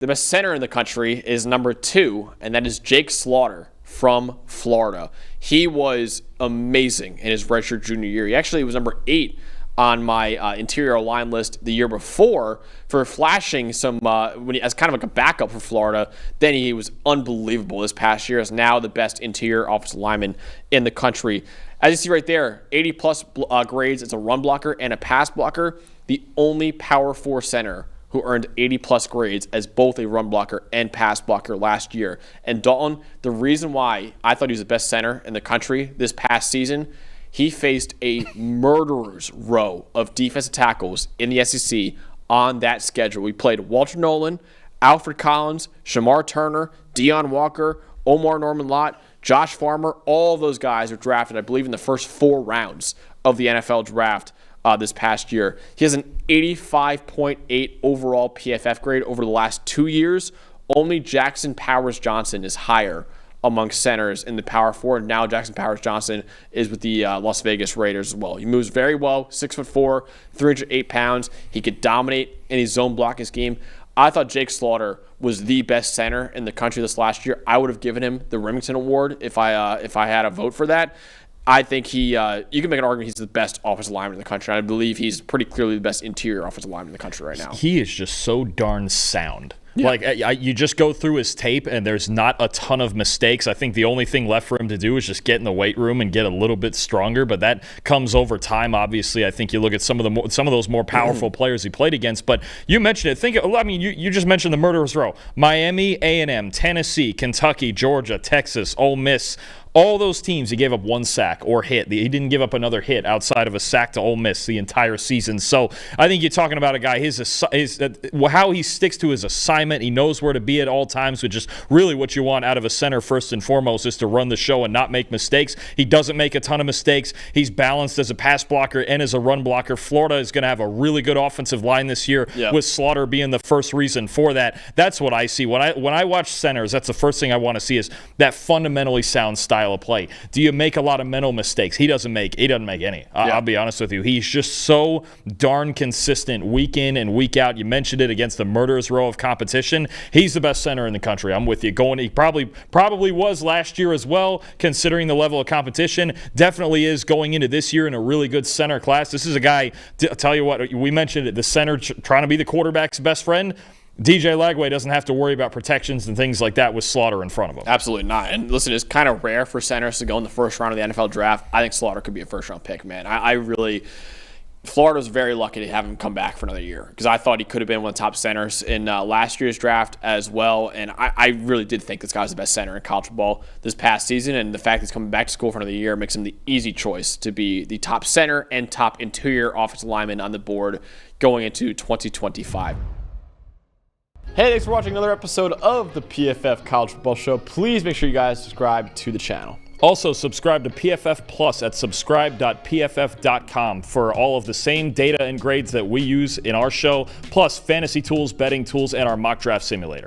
The best center in the country is number 2, and that is Jake Slaughter from Florida. He was amazing in his redshirt junior year. He actually was number 8 on my interior line list the year before for flashing some as kind of like a backup for Florida. Then he was unbelievable this past year as now the best interior offensive lineman in the country. As you see right there, 80-plus grades as a run blocker and a pass blocker. The only Power 4 center who earned 80-plus grades as both a run blocker and pass blocker last year. And Dalton, the reason why I thought he was the best center in the country this past season, he faced a murderer's row of defensive tackles in the SEC on that schedule. We played Walter Nolan, Alfred Collins, Shamar Turner, Deion Walker, Omar Norman-Lott, Josh Farmer. All of those guys were drafted, I believe, in the first 4 rounds of the NFL draft this past year. He has an 85.8 overall PFF grade over the last 2 years. Only Jackson Powers Johnson is higher among centers in the Power 4. And now Jackson Powers Johnson is with the Las Vegas Raiders as well. He moves very well, 6'4", 308 pounds. He could dominate in his zone blocking scheme. I thought Jake Slaughter was the best center in the country this last year. I would have given him the Remington Award if I had a vote for that. I think you can make an argument he's the best offensive lineman in the country. I believe he's pretty clearly the best interior offensive lineman in the country right now. He is just so darn sound. Yeah. Like, you just go through his tape, and there's not a ton of mistakes. I think the only thing left for him to do is just get in the weight room and get a little bit stronger, but that comes over time, obviously. I think you look at some of those more powerful players he played against, but you mentioned it. You just mentioned the murderer's row. Miami, A&M, Tennessee, Kentucky, Georgia, Texas, Ole Miss. All those teams, he gave up 1 sack or hit. He didn't give up another hit outside of a sack to Ole Miss the entire season. So I think you're talking about a guy, how he sticks to his assignment. He knows where to be at all times, which is really what you want out of a center first and foremost, is to run the show and not make mistakes. He doesn't make a ton of mistakes. He's balanced as a pass blocker and as a run blocker. Florida is going to have a really good offensive line this year, with Slaughter being the first reason for that. That's what I see. When I watch centers, that's the first thing I want to see is that fundamentally sound style of play. Do you make a lot of mental mistakes? He doesn't make any. I'll be honest with you. He's just so darn consistent week in and week out. You mentioned it against the murderer's row of competition. He's the best center in the country. I'm with you. He probably was last year as well, considering the level of competition. Definitely is going into this year in a really good center class. This is a guy, I'll tell you what, we mentioned it, the center trying to be the quarterback's best friend. DJ Lagway doesn't have to worry about protections and things like that with Slaughter in front of him. Absolutely not. And listen, it's kind of rare for centers to go in the first round of the NFL draft. I think Slaughter could be a first-round pick, man. Florida's very lucky to have him come back for another year because I thought he could have been one of the top centers in last year's draft as well. And I really did think this guy was the best center in college football this past season. And the fact he's coming back to school for another year makes him the easy choice to be the top center and top interior offensive lineman on the board going into 2025. Hey, thanks for watching another episode of the PFF College Football Show. Please make sure you guys subscribe to the channel. Also, subscribe to PFF Plus at subscribe.pff.com for all of the same data and grades that we use in our show, plus fantasy tools, betting tools, and our mock draft simulator.